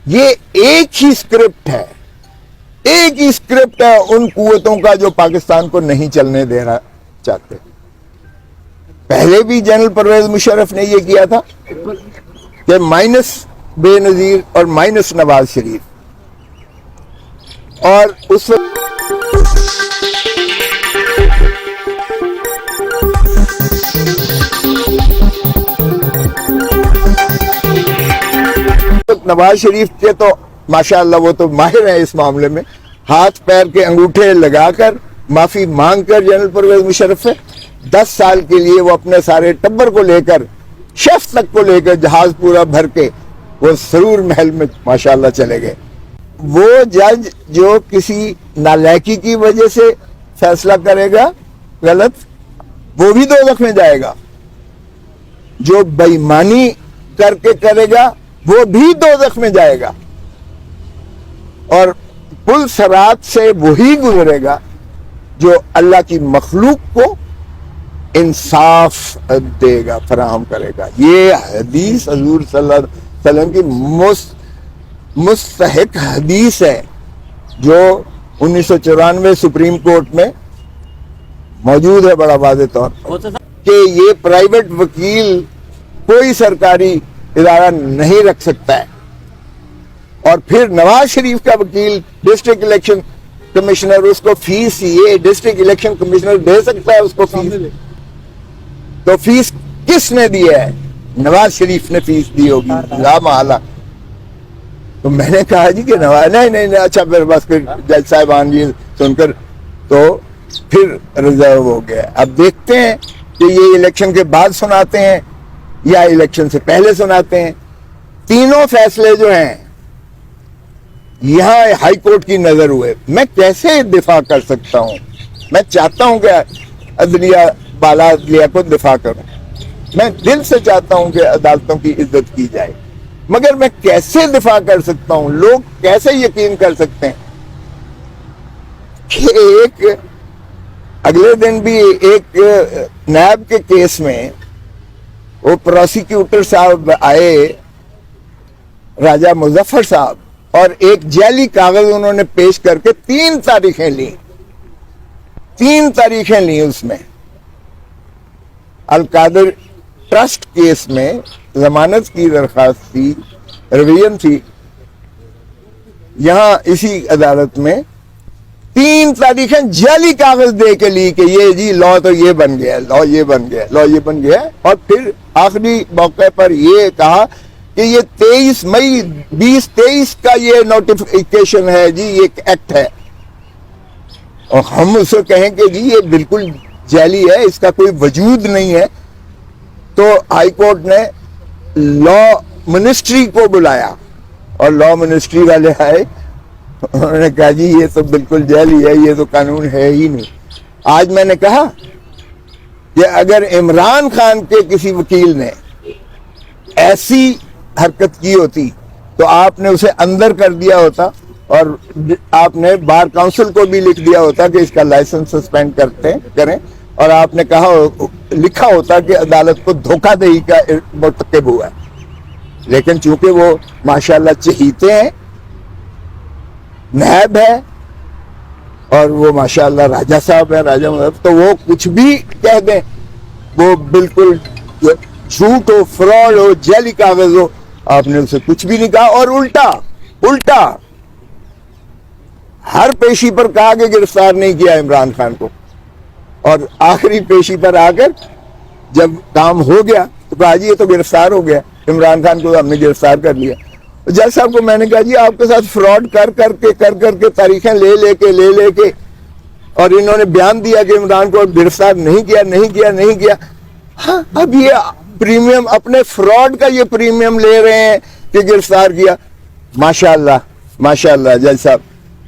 یہ ایک ہی اسکرپٹ ہے، ایک ہی اسکرپٹ ہے ان قوتوں کا جو پاکستان کو نہیں چلنے دینا چاہتے۔ پہلے بھی جنرل پرویز مشرف نے یہ کیا تھا کہ مائنس بے نظیر اور مائنس نواز شریف، اور اس وقت نواز شریف کے تو ماشاءاللہ وہ تو ماہر ہیں اس معاملے میں، ہاتھ پیر کے انگوٹھے لگا کر معافی مانگ کر جنرل پرویز مشرف سے 10 سال کے لیے وہ اپنے سارے ٹبر کو لے کر، شیف تک کو لے کر، جہاز پورا بھر کے وہ سرور محل میں ماشاءاللہ چلے گئے۔ وہ جج جو کسی نالائکی کی وجہ سے فیصلہ کرے گا غلط، وہ بھی دوزخ میں جائے گا، جو بے ایمانی کر کے کرے گا وہ بھی دوزخ میں جائے گا، اور پل صراط سے وہی گزرے گا جو اللہ کی مخلوق کو انصاف دے گا، فراہم کرے گا۔ یہ حدیث حضور صلی اللہ علیہ وسلم کی مستحق حدیث ہے، جو 1994 سپریم کورٹ میں موجود ہے بڑا واضح طور پر، کہ یہ پرائیویٹ وکیل کوئی سرکاری ادارہ نہیں رکھ سکتا ہے، اور پھر نواز شریف کا وکیل ڈسٹرکٹ الیکشن کمشنر اس کو فیس، یہ ڈسٹرکٹ الیکشن کمشنر دے سکتا ہے اس کو فیس؟ تو فیس کس نے دی ہے؟ نواز شریف نے فیس دی ہوگی لا محالہ۔ تو میں نے کہا جی کہ نواز نہیں، اچھا پھر بس پھر جج صاحبان جی سن کر تو پھر ریزرو ہو گیا۔ اب دیکھتے ہیں کہ یہ الیکشن کے بعد سناتے ہیں یا الیکشن سے پہلے سناتے ہیں۔ تینوں فیصلے جو ہیں یہاں ہائی کورٹ کی نظر ہوئے، میں کیسے دفاع کر سکتا ہوں؟ میں چاہتا ہوں کہ عدلیہ بالا عدلیہ کو دفاع کروں، میں دل سے چاہتا ہوں کہ عدالتوں کی عزت کی جائے، مگر میں کیسے دفاع کر سکتا ہوں؟ لوگ کیسے یقین کر سکتے ہیں کہ ایک اگلے دن بھی ایک نیب کے کیس میں وہ پروسیکیوٹر صاحب آئے، راجہ مظفر صاحب، اور ایک جعلی کاغذ انہوں نے پیش کر کے 3 تاریخیں لیں اس میں۔ القادر ٹرسٹ کیس میں ضمانت کی درخواست تھی، ریویژن تھی، یہاں اسی عدالت میں 3 تاریخیں جعلی کاغذ دے کے لی کہ یہ جی لا تو یہ بن گیا، لا یہ بن گیا، اور پھر آخری موقع پر یہ کہا کہ یہ 23 مئی 2023 کا یہ نوٹیفیکیشن ہے جی، یہ ایک ایکٹ ہے، اور ہم اسے کہیں کہ جی یہ بالکل جعلی ہے، اس کا کوئی وجود نہیں ہے۔ تو ہائی کورٹ نے لا منسٹری کو بلایا، اور لا منسٹری والے آئے، انہوں نے کہا جی یہ تو بالکل جعلی ہے، یہ تو قانون ہے ہی نہیں۔ آج میں نے کہا کہ اگر عمران خان کے کسی وکیل نے ایسی حرکت کی ہوتی تو آپ نے اسے اندر کر دیا ہوتا، اور آپ نے بار کاؤنسل کو بھی لکھ دیا ہوتا کہ اس کا لائسنس سسپینڈ کریں، اور آپ نے لکھا ہوتا کہ عدالت کو دھوکہ دہی کا مرتکب ہوا ہے۔ لیکن چونکہ وہ ماشاءاللہ چہیتے ہیں، نیب ہے، اور وہ ماشاءاللہ راجہ صاحب ہے، راجہ مظفر، تو وہ کچھ بھی کہہ دیں، وہ بالکل جھوٹ ہو، فراڈ ہو، جعلی کاغذ ہو، آپ نے اسے کچھ بھی نہیں کہا، اور الٹا ہر پیشی پر کہا کہ گرفتار نہیں کیا عمران خان کو، اور آخری پیشی پر آ کر جب کام ہو گیا تو کہا جی یہ تو گرفتار ہو گیا، عمران خان کو ہم نے گرفتار کر لیا۔ جج صاحب کو میں نے کہا جی آپ کے ساتھ فراڈ کر کے تاریخیں لے کے اور انہوں نے بیان دیا کہ عمران کو گرفتار نہیں کیا۔ ہاں، اب یہ پریمیم اپنے فراڈ کا یہ پریمیم لے رہے ہیں کہ گرفتار کیا۔ ماشاءاللہ جج صاحب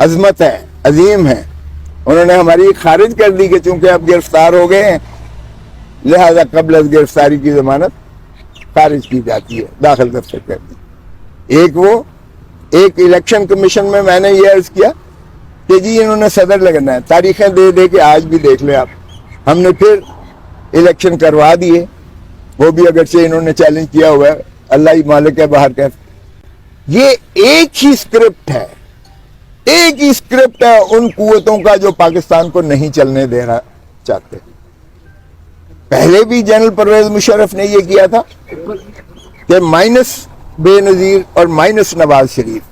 عظمت ہے، عظیم ہے، انہوں نے ہماری خارج کر دی کہ چونکہ اب گرفتار ہو گئے ہیں لہذا قبل از گرفتاری کی ضمانت خارج کی جاتی ہے، داخل دفتر کر دی۔ ایک الیکشن کمیشن میں نے یہ عرض کیا کہ جی انہوں نے صدر لگنا ہے، تاریخیں دے کے آج بھی دیکھ لیں آپ، ہم نے پھر الیکشن کروا دیے، وہ بھی اگرچہ انہوں نے چیلنج کیا ہوا ہے، اللہ ہی مالک ہے باہر کا، یہ ایک ہی اسکرپٹ ہے، ایک ہی اسکرپٹ ہے ان قوتوں کا جو پاکستان کو نہیں چلنے دینا چاہتے۔ پہلے بھی جنرل پرویز مشرف نے یہ کیا تھا کہ مائنس بے نظیر اور مائنس نواز شریف،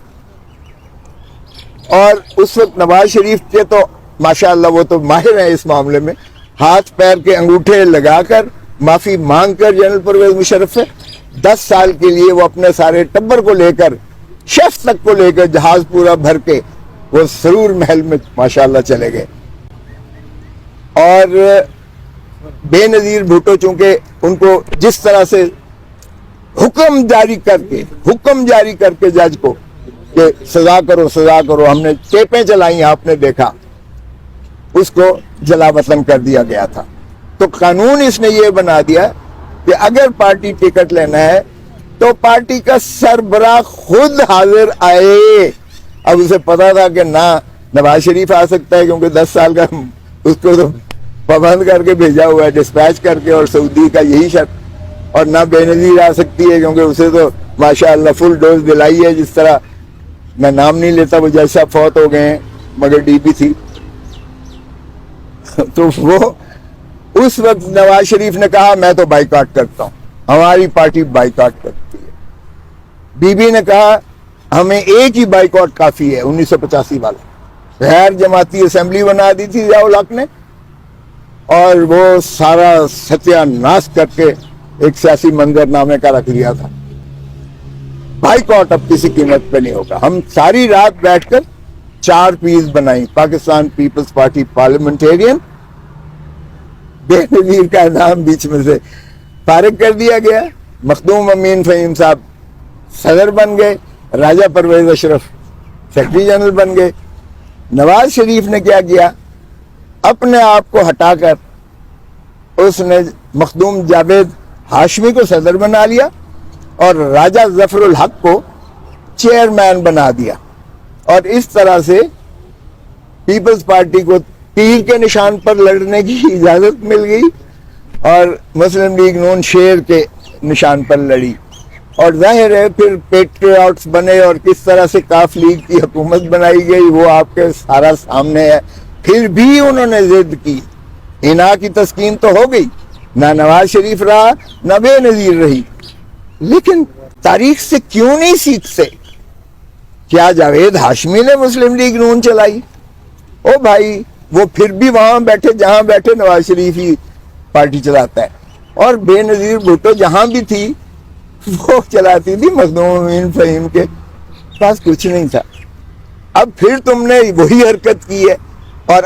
اور اس وقت نواز شریف کے تو ماشاءاللہ وہ تو ماہر ہیں اس معاملے میں، ہاتھ پیر کے انگوٹھے لگا کر معافی مانگ کر جنرل پرویز مشرف سے 10 سال کے لیے وہ اپنے سارے ٹبر کو لے کر، شیف تک کو لے کر جہاز پورا بھر کے وہ سرور محل میں ماشاءاللہ چلے گئے۔ اور بے نظیر بھٹو چونکہ ان کو جس طرح سے حکم جاری کر کے جج کو کہ سزا کرو، ہم نے ٹیپیں چلائیں، آپ نے دیکھا، اس کو جلا وطن کر دیا گیا تھا۔ تو قانون اس نے یہ بنا دیا کہ اگر پارٹی ٹکٹ لینا ہے تو پارٹی کا سربراہ خود حاضر آئے۔ اب اسے پتا تھا کہ نہ نواز شریف آ سکتا ہے کیونکہ 10 سال کا اس کو تو پابند کر کے بھیجا ہوا ہے، ڈسپیچ کر کے، اور سعودی کا یہی شرط، اور نہ بے نظیر آ سکتی ہے کیونکہ اسے تو ماشاءاللہ فل ڈوز دلائی ہے، جس طرح میں نام نہیں لیتا، وہ جیسا فوت ہو گئے ہیں مگر ڈی پی تھی۔ تو وہ اس وقت نواز شریف نے کہا میں تو بائیکاٹ کرتا ہوں، ہماری پارٹی بائیکاٹ کرتی ہے۔ بی بی نے کہا ہمیں ایک ہی بائیکاٹ کافی ہے، 1985 والا، غیر جماعتی اسمبلی بنا دی تھی ضیاء الحق نے، اور وہ سارا ستیہ ناش کر کے ایک سیاسی منظر نامے کا رکھ لیا تھا۔ بائیکاٹ اب کسی قیمت پہ نہیں ہوگا۔ ہم ساری رات بیٹھ کر 4 پیس بنائی، پاکستان پیپلز پارٹی پارلیمنٹیرین، بے نظیر کا نام بیچ میں سے فارغ کر دیا گیا، مخدوم امین فہیم صاحب صدر بن گئے، راجہ پرویز اشرف سیکرٹری جنرل بن گئے۔ نواز شریف نے کیا کیا، اپنے آپ کو ہٹا کر اس نے مخدوم جاوید ہاشمی کو صدر بنا لیا اور راجہ ظفر الحق کو چیئرمین بنا دیا، اور اس طرح سے پیپلز پارٹی کو تیر کے نشان پر لڑنے کی اجازت مل گئی، اور مسلم لیگ نون شیر کے نشان پر لڑی۔ اور ظاہر ہے پھر پیٹریاٹس بنے اور کس طرح سے کاف لیگ کی حکومت بنائی گئی وہ آپ کے سارا سامنے ہے۔ پھر بھی انہوں نے ضد کی، انا کی تسکین تو ہو گئی، نہ نواز شریف رہا نہ بے نظیر رہی، لیکن تاریخ سے کیوں نہیں سیکھتے؟ کیا جاوید ہاشمی نے مسلم لیگ نون چلائی؟ او بھائی، وہ پھر بھی وہاں بیٹھے جہاں بیٹھے نواز شریف ہی پارٹی چلاتا ہے، اور بے نظیر بھٹو جہاں بھی تھی وہ چلاتی تھی، مخدوم امین فہیم کے پاس کچھ نہیں تھا۔ اب پھر تم نے وہی حرکت کی ہے، اور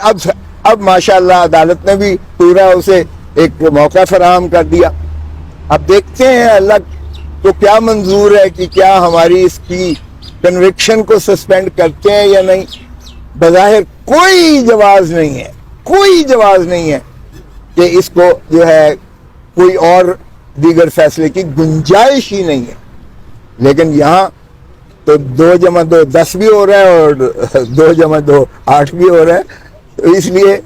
اب ماشاءاللہ عدالت نے بھی پورا اسے ایک موقع فراہم کر دیا۔ اب دیکھتے ہیں اللہ کو کیا منظور ہے کہ کیا ہماری اس کی کنوکشن کو سسپینڈ کرتے ہیں یا نہیں۔ بظاہر کوئی جواز نہیں ہے کہ اس کو جو ہے کوئی اور دیگر فیصلے کی گنجائش ہی نہیں ہے، لیکن یہاں تو 2+2 10 بھی ہو رہا ہے اور 2+2 8 بھی ہو رہا ہے۔ تو اس لیے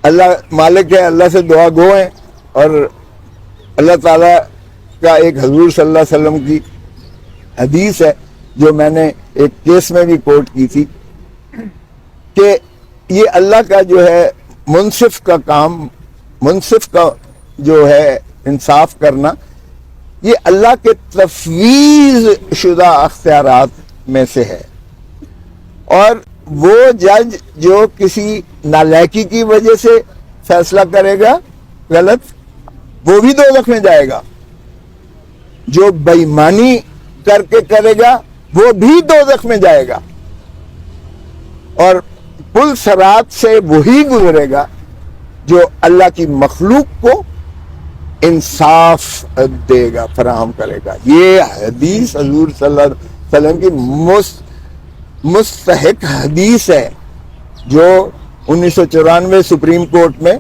اللہ مالک ہے، اللہ سے دعا گو ہیں، اور اللہ تعالیٰ کا ایک حضور صلی اللہ علیہ وسلم کی حدیث ہے جو میں نے ایک کیس میں بھی کوٹ کی تھی کہ یہ اللہ کا جو ہے منصف کا کام، منصف کا جو ہے انصاف کرنا، یہ اللہ کے تفویض شدہ اختیارات میں سے ہے۔ اور وہ جج جو کسی نالائکی کی وجہ سے فیصلہ کرے گا غلط، وہ بھی دوزخ میں جائے گا، جو بےایمانی کر کے کرے گا وہ بھی دوزخ میں جائے گا، اور پل صراط سے وہی گزرے گا جو اللہ کی مخلوق کو انصاف دے گا، فراہم کرے گا۔ یہ حدیث حضور صلی اللہ علیہ وسلم کی مستحق حدیث ہے جو 1994 سپریم کورٹ میں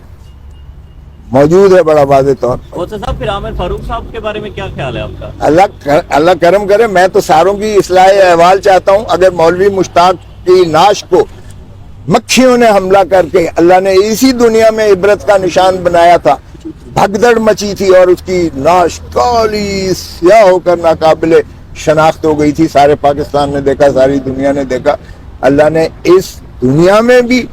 موجود ہے بڑا واضح طور پر۔ صاحب پھر عامر فاروق صاحب کے بارے میں کیا خیال ہے آپ کا؟ اللہ کرم کرے، میں تو ساروں کی اصلاح احوال چاہتا ہوں۔ اگر مولوی مشتاق کی نعش کو مکھیوں نے حملہ کر کے اللہ نے اسی دنیا میں عبرت کا نشان بنایا تھا، بھگدڑ مچی تھی اور اس کی نعش کالی سیاہ ہو کر ناقابل شناخت ہو گئی تھی, سارے پاکستان نے دیکھا, ساری دنیا نے دیکھا. اللہ نے اس دنیا میں بھی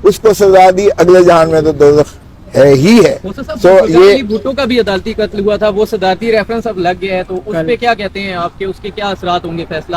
اس کو سزا دی, اگلے جہان میں تو دوزخ ہے ہی ہے. تو یہ بھٹو کا بھی عدالتی قتل ہوا تھا, وہ صدارتی ریفرنس اب لگ گیا ہے, تو اس پہ کیا کہتے ہیں آپ کے, اس کے کیا اثرات ہوں گے فیصلہ